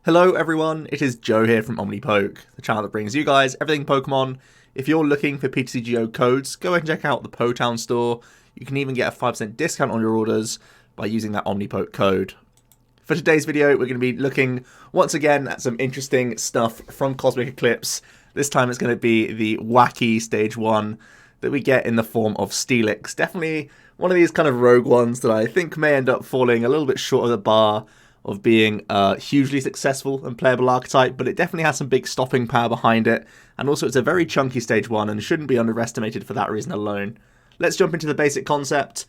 Hello everyone, it is Joe here from OmniPoke, the channel that brings you guys everything Pokemon. If you're looking for PTCGO codes, go ahead and check out the Potown store. You can even get a 5% discount on your orders by using that OmniPoke code. For today's video, we're going to be looking once again at some interesting stuff from Cosmic Eclipse. This time it's going to be the wacky Stage 1 that we get in the form of Steelix. Definitely one of these kind of rogue ones that I think may end up falling a little bit short of the bar of being a hugely successful and playable archetype, but it definitely has some big stopping power behind it, and also it's a very chunky Stage 1 and shouldn't be underestimated for that reason alone. Let's jump into the basic concept.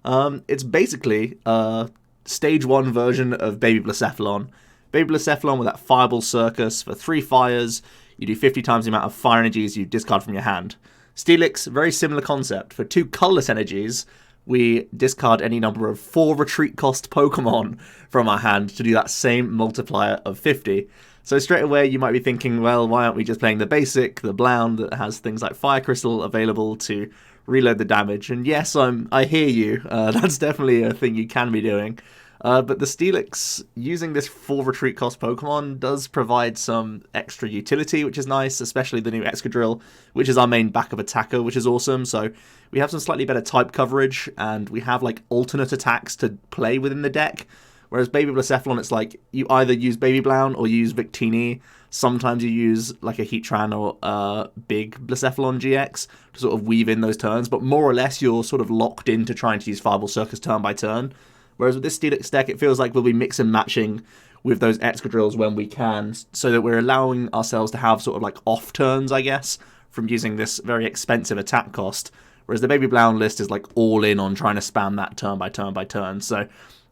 It's basically a Stage 1 version of Baby Blacephalon. Baby Blacephalon with that Fireball Circus for 3 fires, you do 50 times the amount of fire energies you discard from your hand. Steelix, very similar concept. For 2 colorless energies, we discard any number of 4 retreat cost Pokemon from our hand to do that same multiplier of 50. So straight away you might be thinking, well, why aren't we just playing the basic, the Blound, that has things like Fire Crystal available to reload the damage? And yes, I hear you, that's definitely a thing you can be doing. But the Steelix, using this 4 retreat cost Pokemon, does provide some extra utility, which is nice, especially the new Excadrill, which is our main backup attacker, which is awesome. So we have some slightly better type coverage, and we have like alternate attacks to play within the deck. Whereas Baby Blacephalon, it's like you either use Baby Blound or you use Victini. Sometimes you use like a Heatran or big Blacephalon GX to sort of weave in those turns, but more or less you're sort of locked into trying to use Fireball Circus turn by turn. Whereas with this Steelix deck, it feels like we'll be mix and matching with those Excadrills when we can, so that we're allowing ourselves to have sort of like off turns, I guess, from using this very expensive attack cost. Whereas the Baby Blound list is like all in on trying to spam that turn by turn by turn. So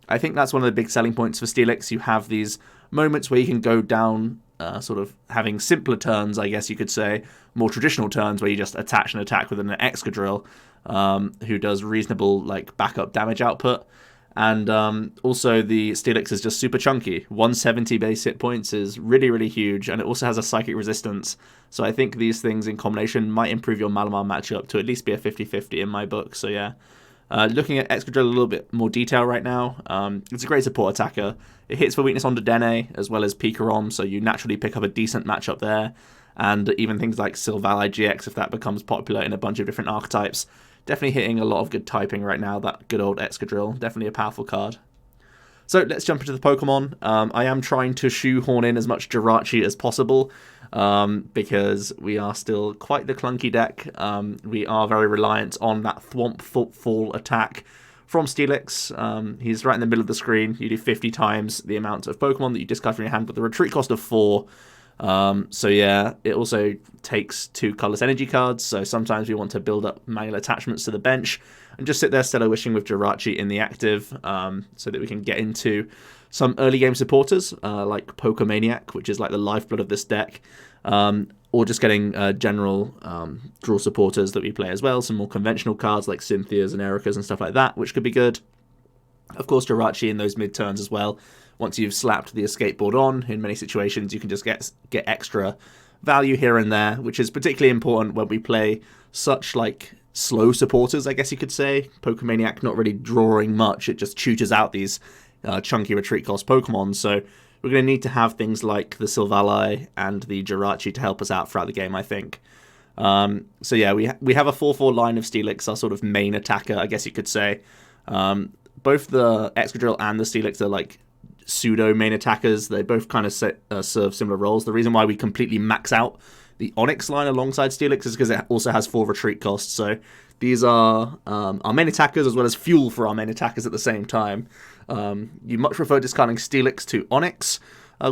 I think that's one of the big selling points for Steelix. You have these moments where you can go down sort of having simpler turns, I guess you could say, more traditional turns where you just attach an attack with an Excadrill who does reasonable like backup damage output. And also the Steelix is just super chunky. 170 base hit points is really, really huge, and it also has a psychic resistance. So I think these things in combination might improve your Malamar matchup to at least be a 50-50 in my book. So yeah, looking at Excadrill a little bit more detail right now, it's a great support attacker. It hits for weakness on Dedenne as well as Pikarom, so you naturally pick up a decent matchup there. And even things like Silvally GX, if that becomes popular in a bunch of different archetypes. Definitely hitting a lot of good typing right now, that good old Excadrill. Definitely a powerful card. So let's jump into the Pokemon. I am trying to shoehorn in as much Jirachi as possible because we are still quite the clunky deck. We are very reliant on that Thwomp Footfall attack from Steelix. He's right in the middle of the screen. You do 50 times the amount of Pokemon that you discard from your hand with a retreat cost of 4. So yeah, it also takes 2 colorless energy cards, so sometimes we want to build up manual attachments to the bench and just sit there Stellar Wishing with Jirachi in the active, so that we can get into some early game supporters, like Pokemaniac, which is like the lifeblood of this deck, or just getting general draw supporters that we play as well, some more conventional cards like Cynthias and Ericas and stuff like that, which could be good. Of course, Jirachi in those mid-turns as well. Once you've slapped the escape board on, in many situations you can just get extra value here and there, which is particularly important when we play such like slow supporters, I guess you could say. Pokemaniac not really drawing much, it just tutors out these chunky retreat cost Pokemon, so we're going to need to have things like the Silvally and the Jirachi to help us out throughout the game, I think. So yeah, we have a 4-4 line of Steelix, our sort of main attacker, I guess you could say. Both the Excadrill and the Steelix are like pseudo main attackers. They both kind of serve similar roles. The reason why we completely max out the Onyx line alongside Steelix is because it also has 4 retreat costs. So these are our main attackers as well as fuel for our main attackers at the same time. You much prefer discarding Steelix to Onyx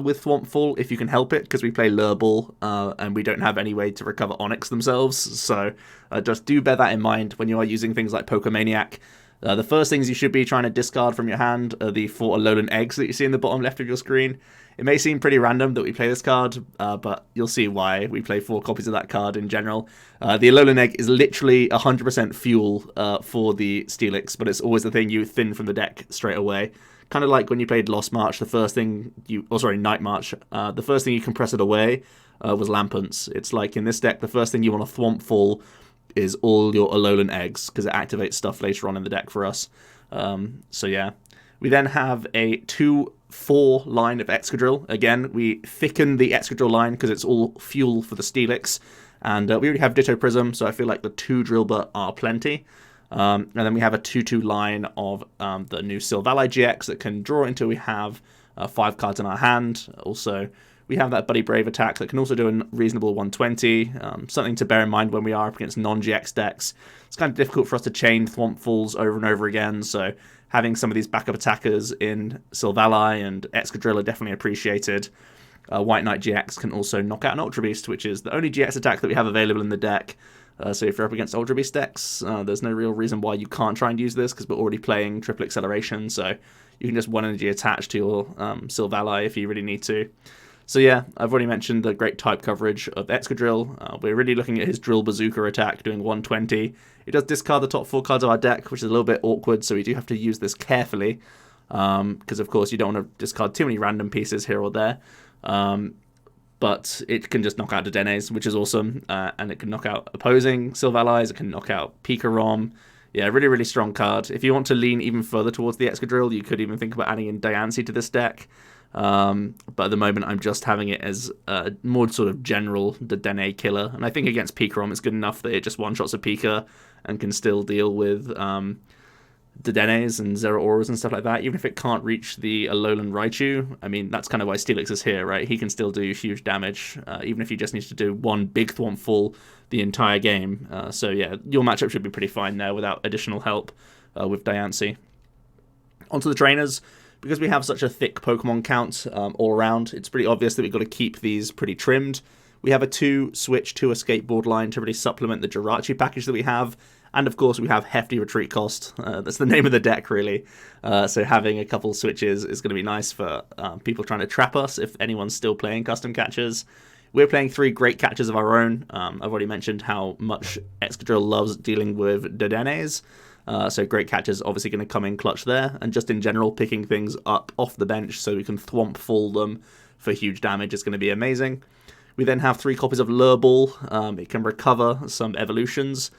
with Thwomp Fall if you can help it, because we play Lurball and we don't have any way to recover Onyx themselves. So just do bear that in mind when you are using things like Pokemaniac. The first things you should be trying to discard from your hand are the 4 Alolan Eggs that you see in the bottom left of your screen. It may seem pretty random that we play this card, but you'll see why we play 4 copies of that card in general. The Alolan Egg is literally 100% fuel for the Steelix, but it's always the thing you thin from the deck straight away. Kind of like when you played Lost March, the first thing Night March, the first thing you compress it away was Lampants. It's like in this deck, the first thing you want to Thwomp Fall is all your Alolan Eggs, because it activates stuff later on in the deck for us. So yeah. We then have a 2 4 line of Excadrill. Again, we thicken the Excadrill line because it's all fuel for the Steelix. And we already have Ditto Prism, so I feel like the 2 Drillbur are plenty. And then we have a 2-2 line of the new Silvally GX that can draw until we have 5 cards in our hand. Also, we have that Buddy Brave attack that can also do a reasonable 120. Something to bear in mind when we are up against non-GX decks. It's kind of difficult for us to chain Thwompfuls over and over again, so having some of these backup attackers in Silvally and Excadrill are definitely appreciated. White Knight GX can also knock out an Ultra Beast, which is the only GX attack that we have available in the deck. So if you're up against Ultra Beast decks, there's no real reason why you can't try and use this, because we're already playing Triple Acceleration, so you can just 1 energy attach to your Silvally if you really need to. So yeah, I've already mentioned the great type coverage of Excadrill. We're really looking at his Drill Bazooka attack, doing 120. It does discard the top 4 cards of our deck, which is a little bit awkward, so we do have to use this carefully. Because of course you don't want to discard too many random pieces here or there. But it can just knock out Dedennes, which is awesome. And it can knock out opposing Silvallis, it can knock out Pika-Rom. Yeah, really, really strong card. If you want to lean even further towards the Excadrill, you could even think about adding in Diancie to this deck. But at the moment, I'm just having it as a more sort of general Dedenne killer. And I think against Pika-Rom, it's good enough that it just one-shots a Pika and can still deal with Dedennes and Zeraoras and stuff like that. Even if it can't reach the Alolan Raichu, I mean, that's kind of why Steelix is here, right? He can still do huge damage, even if he just needs to do 1 big Thwompful the entire game. So yeah, your matchup should be pretty fine there without additional help with Diancie. Onto the trainers. Because we have such a thick Pokemon count all around, it's pretty obvious that we've got to keep these pretty trimmed. We have a 2-switch, 2-escape board line to really supplement the Jirachi package that we have. And of course, we have hefty retreat cost. That's the name of the deck, really. So having a couple switches is going to be nice for people trying to trap us, if anyone's still playing custom catchers. We're playing 3 great catchers of our own. I've already mentioned how much Excadrill loves dealing with Dedennes. So great catchers obviously going to come in clutch there. And just in general, picking things up off the bench so we can Thwompful them for huge damage is going to be amazing. We then have 3 copies of Lure Ball. It can recover some evolutions.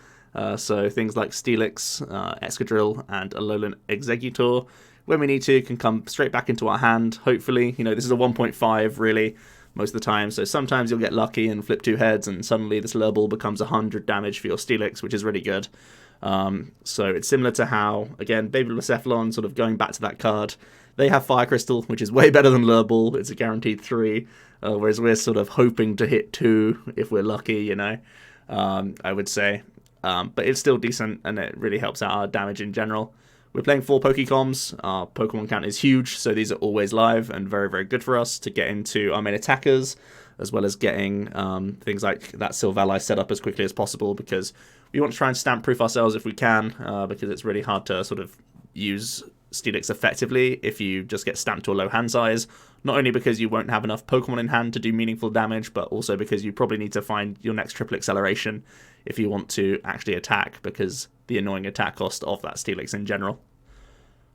So things like Steelix, Excadrill, and Alolan Exeggutor, when we need to, can come straight back into our hand, hopefully. You know, this is a 1.5, really, most of the time. So sometimes you'll get lucky and flip 2 heads, and suddenly this Lure Ball becomes 100 damage for your Steelix, which is really good. So it's similar to how, again, Baby Blacephalon, sort of going back to that card, they have Fire Crystal, which is way better than Lure Ball. It's a guaranteed 3, whereas we're sort of hoping to hit 2 if we're lucky, you know, I would say. But it's still decent, and it really helps out our damage in general. We're playing 4 Pokécoms. Our Pokemon count is huge, so these are always live and very, very good for us to get into our main attackers, as well as getting things like that Silvally set up as quickly as possible, because we want to try and stamp-proof ourselves if we can, because it's really hard to sort of use Steelix effectively if you just get stamped to a low hand size. Not only because you won't have enough Pokemon in hand to do meaningful damage, but also because you probably need to find your next triple acceleration if you want to actually attack, because the annoying attack cost of that Steelix in general.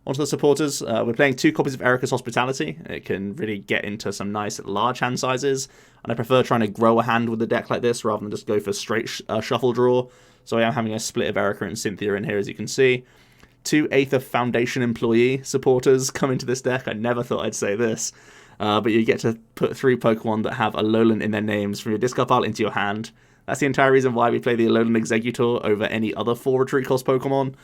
Onto the supporters, we're playing 2 copies of Erika's Hospitality. It can really get into some nice large hand sizes, and I prefer trying to grow a hand with a deck like this rather than just go for straight shuffle draw. So I am having a split of Erika and Cynthia in here, as you can see. 2 Aether Foundation employee supporters come into this deck. I never thought I'd say this, but you get to put 3 Pokemon that have Alolan in their names from your discard pile into your hand. That's the entire reason why we play the Alolan Exeggutor over any other 4 retreat cost Pokemon,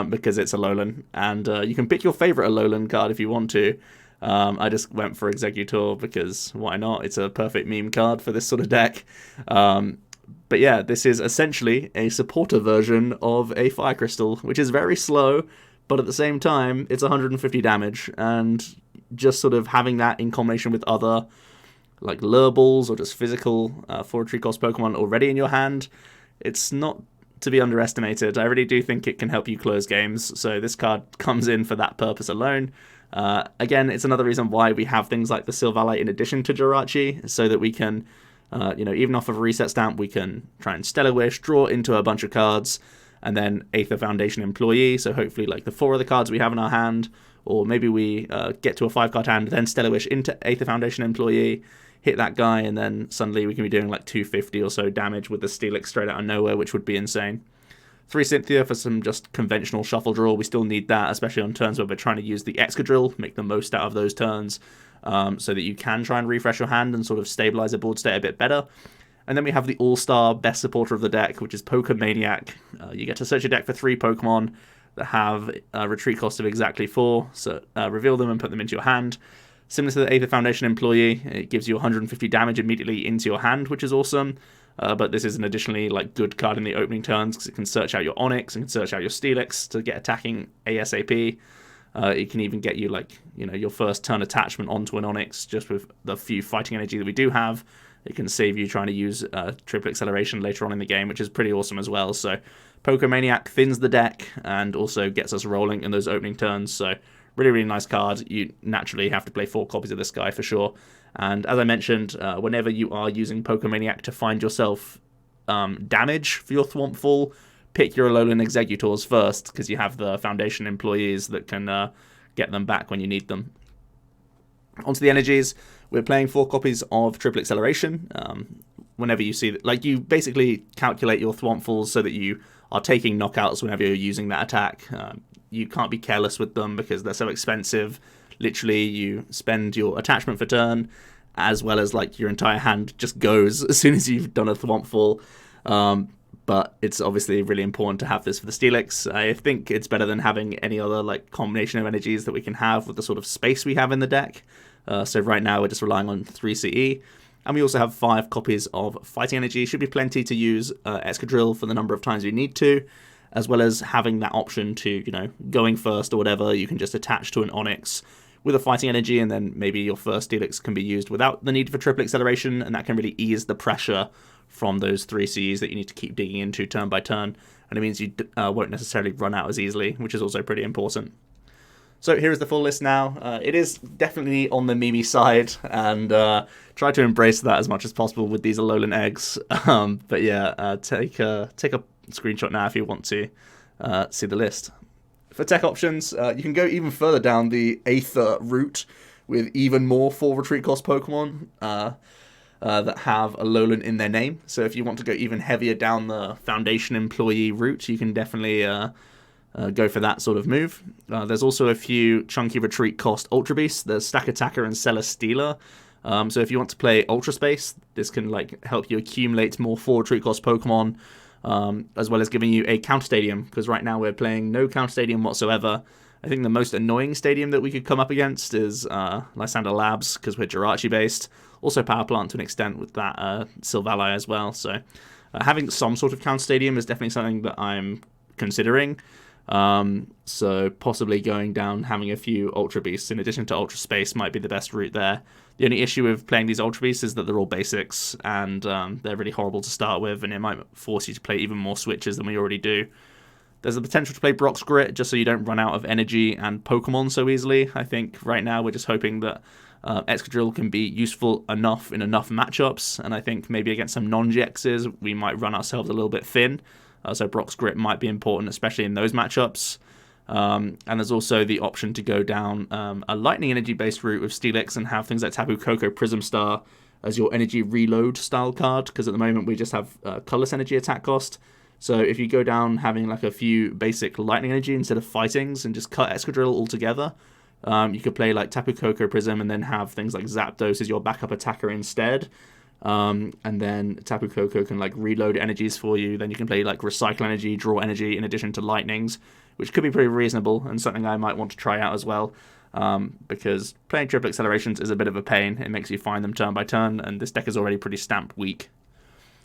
because it's Alolan, and you can pick your favorite Alolan card if you want to. I just went for Exeggutor because why not? It's a perfect meme card for this sort of deck. But yeah, this is essentially a supporter version of a Fire Crystal, which is very slow, but at the same time, it's 150 damage, and just sort of having that in combination with other, like Lure Balls or just physical 4 retreat cost Pokemon already in your hand, it's not to be underestimated. I really do think it can help you close games, so this card comes in for that purpose alone. Again, it's another reason why we have things like the Silvally in addition to Jirachi, so that we can, even off of a reset stamp, we can try and Stellar Wish, draw into a bunch of cards, and then Aether Foundation Employee, so hopefully like the 4 of the cards we have in our hand, or maybe we get to a 5-card hand, then Stellar Wish into Aether Foundation Employee, hit that guy, and then suddenly we can be doing like 250 or so damage with the Steelix straight out of nowhere, which would be insane. 3 Cynthia for some just conventional shuffle draw. We still need that, especially on turns where we're trying to use the Excadrill, make the most out of those turns, so that you can try and refresh your hand and sort of stabilize a board state a bit better. And then we have the all-star best supporter of the deck, which is Pokemaniac. You get to search your deck for 3 Pokemon that have a retreat cost of exactly 4, so reveal them and put them into your hand. Similar to the Aether Foundation Employee, it gives you 150 damage immediately into your hand, which is awesome. But this is an additionally good card in the opening turns because it can search out your Onyx and can search out your Steelix to get attacking ASAP. It can even get you your first turn attachment onto an Onyx just with the few fighting energy that we do have. It can save you trying to use triple acceleration later on in the game, which is pretty awesome as well. So Pokemaniac thins the deck and also gets us rolling in those opening turns. So really, really nice card. You naturally have to play 4 copies of this guy for sure. And as I mentioned, whenever you are using Pokemaniac to find yourself damage for your Thwompful, pick your Alolan Exegutors first, because you have the Foundation employees that can get them back when you need them. Onto the energies, we're playing 4 copies of Triple Acceleration. Whenever you see that, you basically calculate your Thwompfuls so that you are taking knockouts whenever you're using that attack. You can't be careless with them because they're so expensive. Literally, you spend your attachment for turn, as well as your entire hand just goes as soon as you've done a Thwompful. But it's obviously really important to have this for the Steelix. I think it's better than having any other combination of energies that we can have with the sort of space we have in the deck. So right now we're just relying on 3 CE. And we also have 5 copies of Fighting Energy. Should be plenty to use Excadrill for the number of times we need to, as well as having that option to, going first or whatever, you can just attach to an Onyx with a Fighting Energy, and then maybe your first Steelix can be used without the need for triple acceleration, and that can really ease the pressure from those 3 CEs that you need to keep digging into turn by turn, and it means you won't necessarily run out as easily, which is also pretty important. So here is the full list now. It is definitely on the Mimi side, and try to embrace that as much as possible with these Alolan eggs. But yeah, take a screenshot now if you want to see the list. For tech options, you can go even further down the Aether route with even more 4 retreat cost Pokemon that have Alolan in their name. So if you want to go even heavier down the Foundation Employee route, you can definitely go for that sort of move. There's also a few chunky retreat cost Ultra Beasts. There's Stack Attacker and Celesteela. So if you want to play Ultra Space, this can help you accumulate more 4 retreat cost Pokemon. As well as giving you a counter stadium, because right now we're playing no counter stadium whatsoever. I think the most annoying stadium that we could come up against is Lysander Labs, because we're Jirachi based. Also Power Plant to an extent with that Silvally as well. So having some sort of counter stadium is definitely something that I'm considering. So possibly going down having a few Ultra Beasts in addition to Ultra Space might be the best route there. The only issue with playing these Ultra Beasts is that they're all basics, and they're really horrible to start with, and it might force you to play even more switches than we already do. There's the potential to play Brock's Grit, just so you don't run out of energy and Pokemon so easily. I think right now we're just hoping that Excadrill can be useful enough in enough matchups, and I think maybe against some non-GXs we might run ourselves a little bit thin. So Brock's Grit might be important, especially in those matchups. And there's also the option to go down a lightning energy based route with Steelix and have things like Tapu Koko Prism Star as your energy reload style card, because at the moment we just have colorless energy attack cost. So if you go down having a few basic lightning energy instead of fightings and just cut Excadrill altogether, you could play Tapu Koko Prism and then have things like Zapdos as your backup attacker instead. And then Tapu Koko can reload energies for you. Then you can play Recycle Energy, Draw Energy in addition to Lightnings, which could be pretty reasonable and something I might want to try out as well. Because playing triple accelerations is a bit of a pain. It makes you find them turn by turn, and this deck is already pretty stamped weak.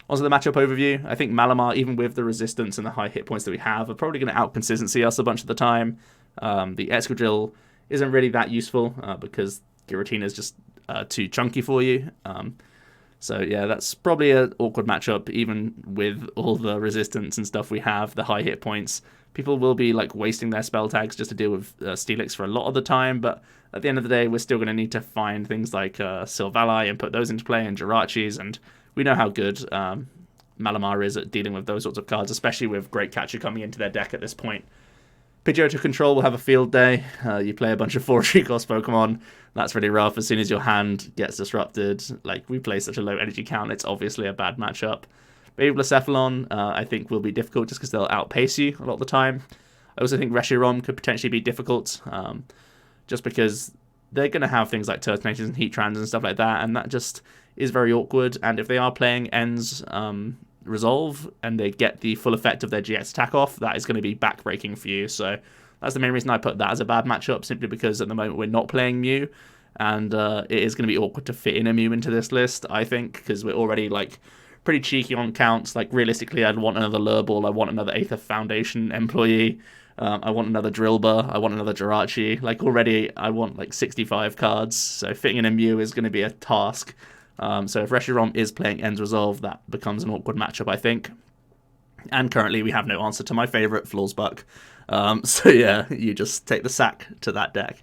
Onto the matchup overview, I think Malamar, even with the resistance and the high hit points that we have, are probably going to out-consistency us a bunch of the time. The Excadrill isn't really that useful because Giratina is just too chunky for you. So yeah, that's probably an awkward matchup, even with all the resistance and stuff we have, the high hit points. People will be wasting their spell tags just to deal with Steelix for a lot of the time, but at the end of the day, we're still going to need to find things like Silvally and put those into play, and Jirachis, and we know how good Malamar is at dealing with those sorts of cards, especially with Great Catcher coming into their deck at this point. Pidgeotto Control will have a field day. You play a bunch of 4 retreat cost Pokemon. That's really rough. As soon as your hand gets disrupted, we play such a low energy count, it's obviously a bad matchup. Maybe Blacephalon, I think, will be difficult just because they'll outpace you a lot of the time. I also think Reshiram could potentially be difficult, just because they're going to have things like Turtonations and Heatrans and stuff like that, and that just is very awkward. And if they are playing Ends Resolve and they get the full effect of their GX attack off, that is going to be backbreaking for you. So that's the main reason I put that as a bad matchup, simply because at the moment we're not playing Mew, and it is going to be awkward to fit in a Mew into this list, I think, because we're already like pretty cheeky on counts. Like realistically, I'd want another Lurball, I want another Aether Foundation employee, I want another Drillbur, I want another Jirachi. Like already I want like 65 cards, so fitting in a Mew is going to be a task. So if Reshiram is playing Ends Resolve, that becomes an awkward matchup, I think. And currently we have no answer to my favourite, Flawsbuck. So yeah, you just take the sack to that deck.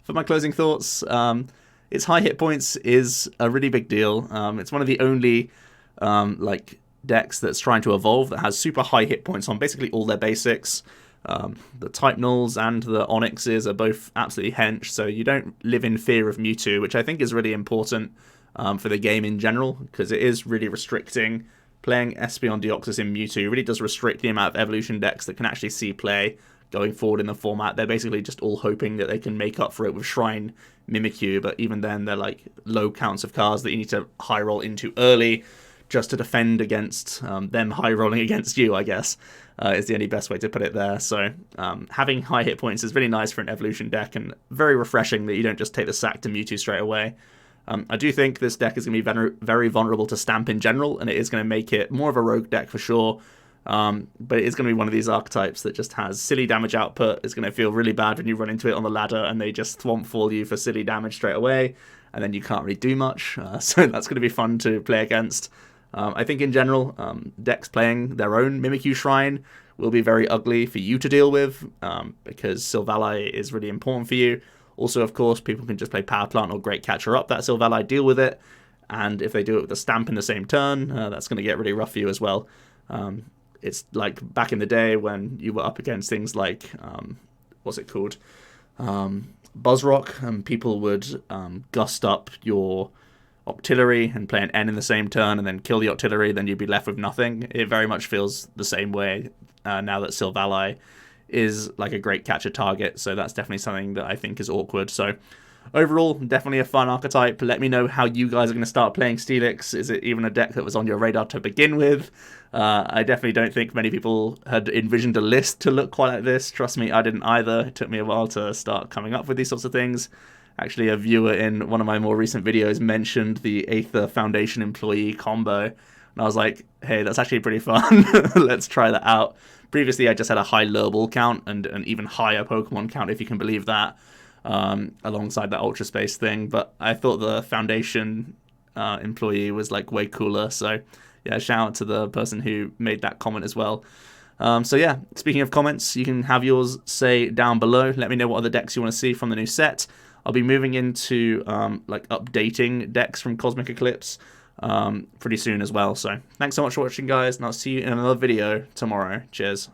For my closing thoughts, its high hit points is a really big deal. It's one of the only like decks that's trying to evolve that has super high hit points on basically all their basics. The Type Nulls and the Onyxes are both absolutely hench, so you don't live in fear of Mewtwo, which I think is really important for the game in general, because it is really restricting. Playing Espeon Deoxys in Mewtwo really does restrict the amount of evolution decks that can actually see play going forward in the format. They're basically just all hoping that they can make up for it with Shrine Mimikyu, but even then they're like low counts of cards that you need to high roll into early just to defend against them high rolling against you, I guess, is the only best way to put it there. So having high hit points is really nice for an evolution deck, and very refreshing that you don't just take the sack to Mewtwo straight away. I do think this deck is going to be very vulnerable to Stamp in general, and it is going to make it more of a rogue deck for sure. But it's going to be one of these archetypes that just has silly damage output. It's going to feel really bad when you run into it on the ladder and they just Thwomp Fall you for silly damage straight away, and then you can't really do much. So that's going to be fun to play against. I think in general, decks playing their own Mimikyu Shrine will be very ugly for you to deal with, because Silvally is really important for you. Also, of course, people can just play Power Plant or Great Catcher Up that Silvally, deal with it, and if they do it with a Stamp in the same turn, that's going to get really rough for you as well. It's like back in the day when you were up against things like, what's it called? Buzzrock, and people would gust up your Octillery and play an N in the same turn and then kill the Octillery, then you'd be left with nothing. It very much feels the same way now that Silvally is like a great catcher target, so that's definitely something that I think is awkward. So overall, definitely a fun archetype. Let me know how you guys are going to start playing Steelix. Is it even a deck that was on your radar to begin with? I definitely don't think many people had envisioned a list to look quite like this. Trust me, I didn't either. It took me a while to start coming up with these sorts of things. Actually, a viewer in one of my more recent videos mentioned the Aether Foundation employee combo, and I was like, hey, that's actually pretty fun. Let's try that out. Previously, I just had a high Lurball count and an even higher Pokemon count, if you can believe that, alongside that Ultra Space thing. But I thought the Foundation employee was like way cooler. So yeah, shout out to the person who made that comment as well. So yeah, speaking of comments, you can have yours say down below. Let me know what other decks you want to see from the new set. I'll be moving into like updating decks from Cosmic Eclipse pretty soon as well. So thanks so much for watching, guys, and I'll see you in another video tomorrow. Cheers.